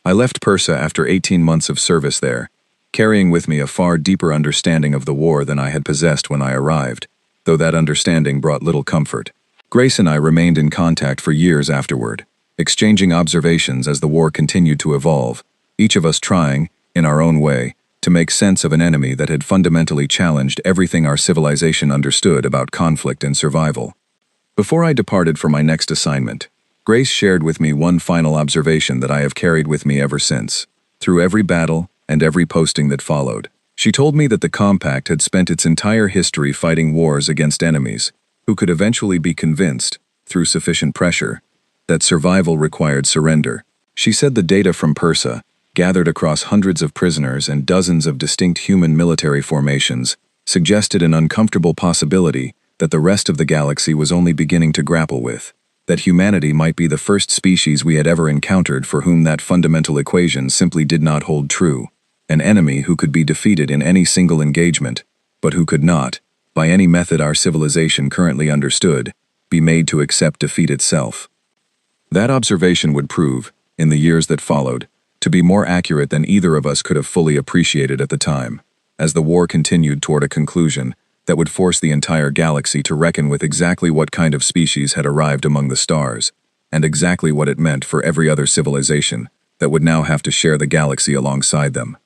Speaker 1: I left Persa after 18 months of service there, carrying with me a far deeper understanding of the war than I had possessed when I arrived, though that understanding brought little comfort. Grace and I remained in contact for years afterward, exchanging observations as the war continued to evolve, each of us trying, in our own way, to make sense of an enemy that had fundamentally challenged everything our civilization understood about conflict and survival. Before I departed for my next assignment, Grace shared with me one final observation that I have carried with me ever since, through every battle and every posting that followed. She told me that the compact had spent its entire history fighting wars against enemies, who could eventually be convinced, through sufficient pressure, that survival required surrender. She said the data from Persa, gathered across hundreds of prisoners and dozens of distinct human military formations, suggested an uncomfortable possibility that the rest of the galaxy was only beginning to grapple with, that humanity might be the first species we had ever encountered for whom that fundamental equation simply did not hold true, an enemy who could be defeated in any single engagement, but who could not, by any method our civilization currently understood, be made to accept defeat itself. That observation would prove, in the years that followed, to be more accurate than either of us could have fully appreciated at the time, as the war continued toward a conclusion that would force the entire galaxy to reckon with exactly what kind of species had arrived among the stars, and exactly what it meant for every other civilization that would now have to share the galaxy alongside them.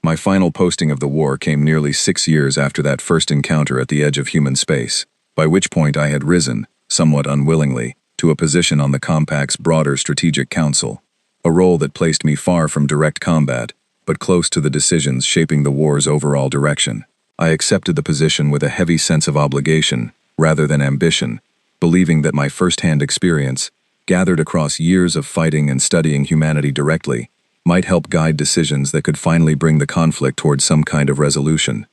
Speaker 1: My final posting of the war came nearly 6 years after that first encounter at the edge of human space, by which point I had risen, somewhat unwillingly, to a position on the Compact's broader strategic council, a role that placed me far from direct combat, but close to the decisions shaping the war's overall direction. I accepted the position with a heavy sense of obligation, rather than ambition, believing that my first-hand experience, gathered across years of fighting and studying humanity directly, might help guide decisions that could finally bring the conflict towards some kind of resolution.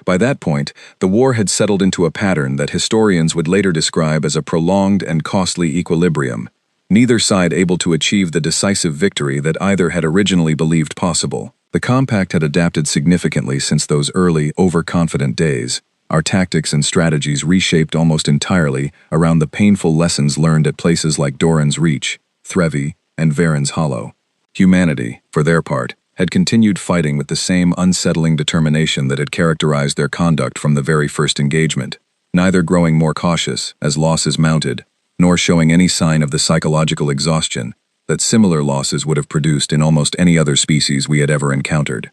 Speaker 1: By that point, the war had settled into a pattern that historians would later describe as a prolonged and costly equilibrium, neither side able to achieve the decisive victory that either had originally believed possible. The compact had adapted significantly since those early, overconfident days. Our tactics and strategies reshaped almost entirely around the painful lessons learned at places like Doran's Reach, Threvi, and Varen's Hollow. Humanity, for their part, had continued fighting with the same unsettling determination that had characterized their conduct from the very first engagement, neither growing more cautious as losses mounted, nor showing any sign of the psychological exhaustion that similar losses would have produced in almost any other species we had ever encountered.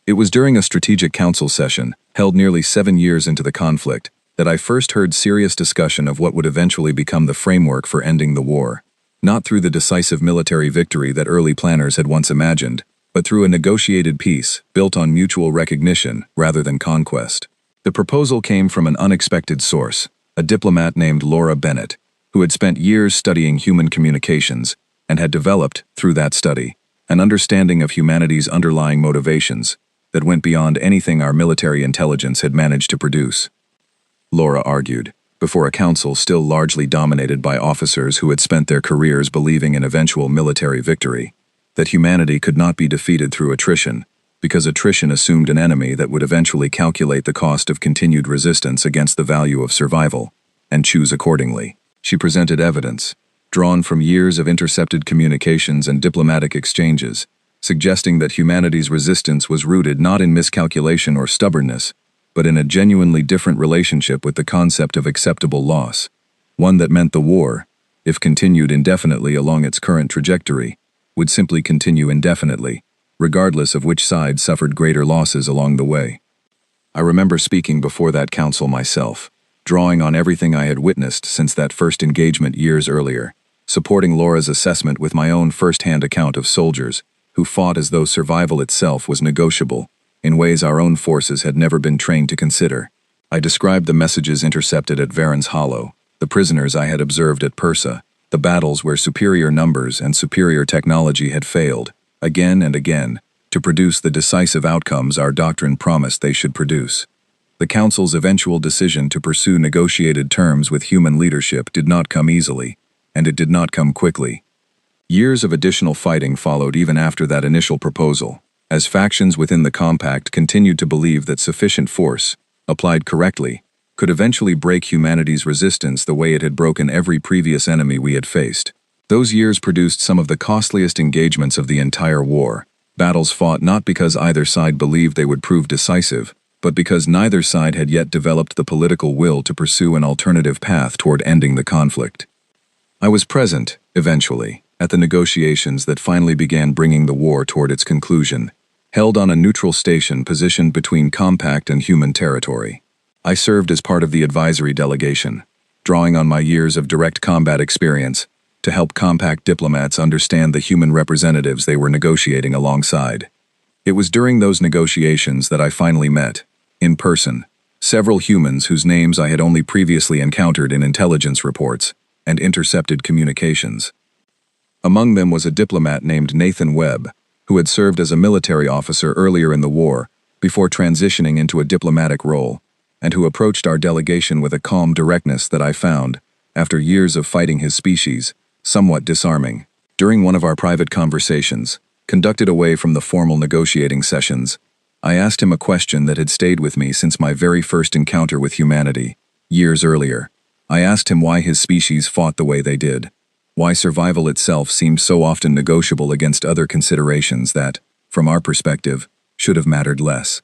Speaker 1: It was during a strategic council session, held nearly 7 years into the conflict, that I first heard serious discussion of what would eventually become the framework for ending the war, not through the decisive military victory that early planners had once imagined, but through a negotiated peace built on mutual recognition rather than conquest. The proposal came from an unexpected source, a diplomat named Laura Bennett, who had spent years studying human communications and had developed, through that study, an understanding of humanity's underlying motivations that went beyond anything our military intelligence had managed to produce. Laura argued, before a council still largely dominated by officers who had spent their careers believing in eventual military victory, that humanity could not be defeated through attrition, because attrition assumed an enemy that would eventually calculate the cost of continued resistance against the value of survival, and choose accordingly. She presented evidence, drawn from years of intercepted communications and diplomatic exchanges, suggesting that humanity's resistance was rooted not in miscalculation or stubbornness, but in a genuinely different relationship with the concept of acceptable loss. One that meant the war, if continued indefinitely along its current trajectory, would simply continue indefinitely, regardless of which side suffered greater losses along the way. I remember speaking before that council myself, drawing on everything I had witnessed since that first engagement years earlier, supporting Laura's assessment with my own first-hand account of soldiers who fought as though survival itself was negotiable, in ways our own forces had never been trained to consider. I described the messages intercepted at Varen's Hollow, the prisoners I had observed at Persa, the battles where superior numbers and superior technology had failed, again and again, to produce the decisive outcomes our doctrine promised they should produce. The Council's eventual decision to pursue negotiated terms with human leadership did not come easily, and it did not come quickly. Years of additional fighting followed even after that initial proposal, as factions within the compact continued to believe that sufficient force, applied correctly, could eventually break humanity's resistance the way it had broken every previous enemy we had faced. Those years produced some of the costliest engagements of the entire war, battles fought not because either side believed they would prove decisive, but because neither side had yet developed the political will to pursue an alternative path toward ending the conflict. I was present, eventually, at the negotiations that finally began bringing the war toward its conclusion, held on a neutral station positioned between compact and human territory. I served as part of the advisory delegation, drawing on my years of direct combat experience to help compact diplomats understand the human representatives they were negotiating alongside. It was during those negotiations that I finally met, in person, several humans whose names I had only previously encountered in intelligence reports and intercepted communications. Among them was a diplomat named Nathan Webb, who had served as a military officer earlier in the war before transitioning into a diplomatic role, and who approached our delegation with a calm directness that I found, after years of fighting his species, somewhat disarming. During one of our private conversations, conducted away from the formal negotiating sessions, I asked him a question that had stayed with me since my very first encounter with humanity, years earlier. I asked him why his species fought the way they did, why survival itself seemed so often negotiable against other considerations that, from our perspective, should have mattered less.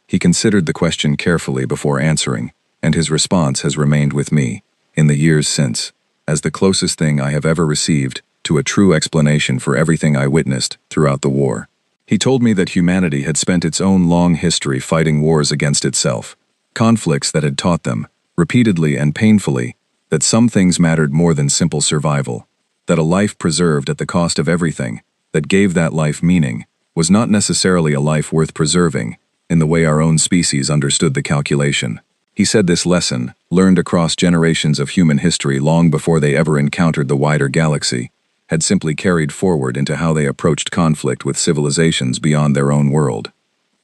Speaker 1: He considered the question carefully before answering, and his response has remained with me, in the years since, as the closest thing I have ever received to a true explanation for everything I witnessed throughout the war. He told me that humanity had spent its own long history fighting wars against itself, conflicts that had taught them, repeatedly and painfully, that some things mattered more than simple survival, that a life preserved at the cost of everything, that gave that life meaning, was not necessarily a life worth preserving, in the way our own species understood the calculation. He said this lesson, learned across generations of human history long before they ever encountered the wider galaxy, had simply carried forward into how they approached conflict with civilizations beyond their own world.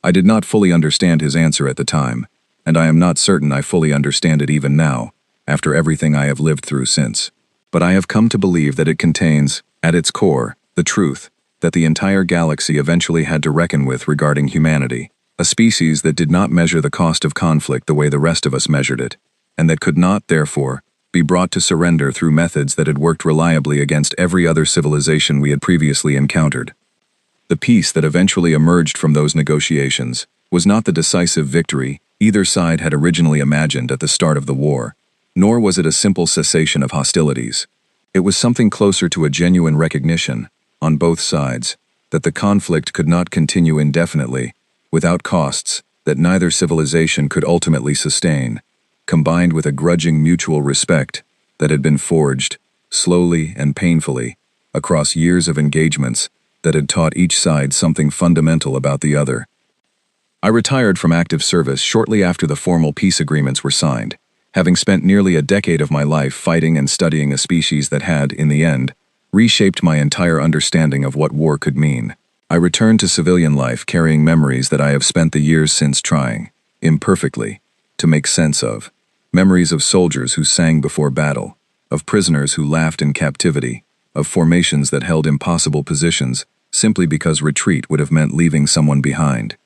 Speaker 1: I did not fully understand his answer at the time, and I am not certain I fully understand it even now, after everything I have lived through since. But I have come to believe that it contains, at its core, the truth that the entire galaxy eventually had to reckon with regarding humanity, a species that did not measure the cost of conflict the way the rest of us measured it, and that could not, therefore, be brought to surrender through methods that had worked reliably against every other civilization we had previously encountered. The peace that eventually emerged from those negotiations was not the decisive victory either side had originally imagined at the start of the war, nor was it a simple cessation of hostilities. It was something closer to a genuine recognition, on both sides, that the conflict could not continue indefinitely, without costs that neither civilization could ultimately sustain, combined with a grudging mutual respect that had been forged, slowly and painfully, across years of engagements that had taught each side something fundamental about the other. I retired from active service shortly after the formal peace agreements were signed, having spent nearly a decade of my life fighting and studying a species that had, in the end, reshaped my entire understanding of what war could mean. I returned to civilian life carrying memories that I have spent the years since trying, imperfectly, to make sense of. Memories of soldiers who sang before battle, of prisoners who laughed in captivity, of formations that held impossible positions simply because retreat would have meant leaving someone behind.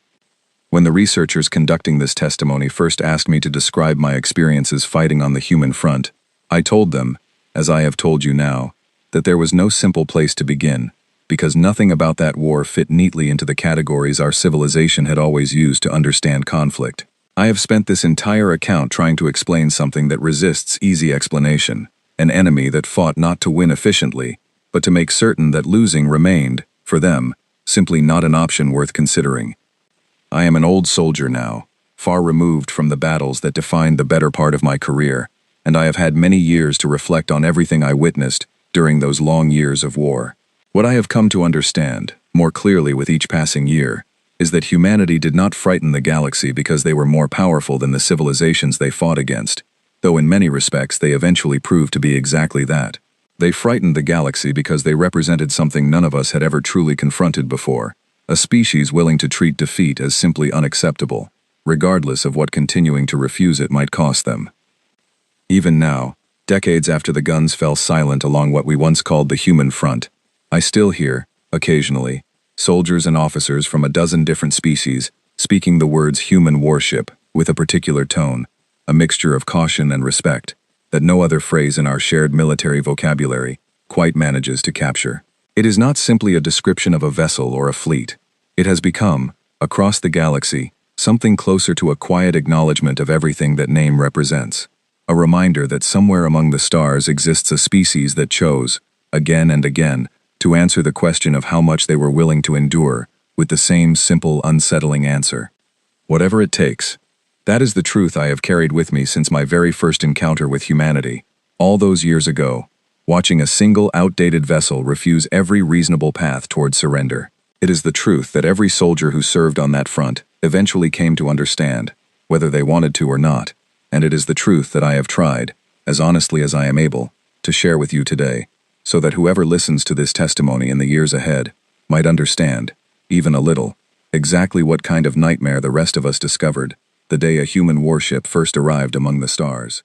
Speaker 1: When the researchers conducting this testimony first asked me to describe my experiences fighting on the human front, I told them, as I have told you now, that there was no simple place to begin, because nothing about that war fit neatly into the categories our civilization had always used to understand conflict. I have spent this entire account trying to explain something that resists easy explanation, an enemy that fought not to win efficiently, but to make certain that losing remained, for them, simply not an option worth considering. I am an old soldier now, far removed from the battles that defined the better part of my career, and I have had many years to reflect on everything I witnessed during those long years of war. What I have come to understand, more clearly with each passing year, is that humanity did not frighten the galaxy because they were more powerful than the civilizations they fought against, though in many respects they eventually proved to be exactly that. They frightened the galaxy because they represented something none of us had ever truly confronted before, a species willing to treat defeat as simply unacceptable, regardless of what continuing to refuse it might cost them. Even now, decades after the guns fell silent along what we once called the human front, I still hear, occasionally, soldiers and officers from a dozen different species speaking the words human warship with a particular tone, a mixture of caution and respect, that no other phrase in our shared military vocabulary quite manages to capture. It is not simply a description of a vessel or a fleet. It has become, across the galaxy, something closer to a quiet acknowledgement of everything that name represents. A reminder that somewhere among the stars exists a species that chose, again and again, to answer the question of how much they were willing to endure, with the same simple, unsettling answer. Whatever it takes. That is the truth I have carried with me since my very first encounter with humanity, all those years ago, watching a single outdated vessel refuse every reasonable path toward surrender. It is the truth that every soldier who served on that front eventually came to understand, whether they wanted to or not, and it is the truth that I have tried, as honestly as I am able, to share with you today, so that whoever listens to this testimony in the years ahead might understand, even a little, exactly what kind of nightmare the rest of us discovered the day a human warship first arrived among the stars.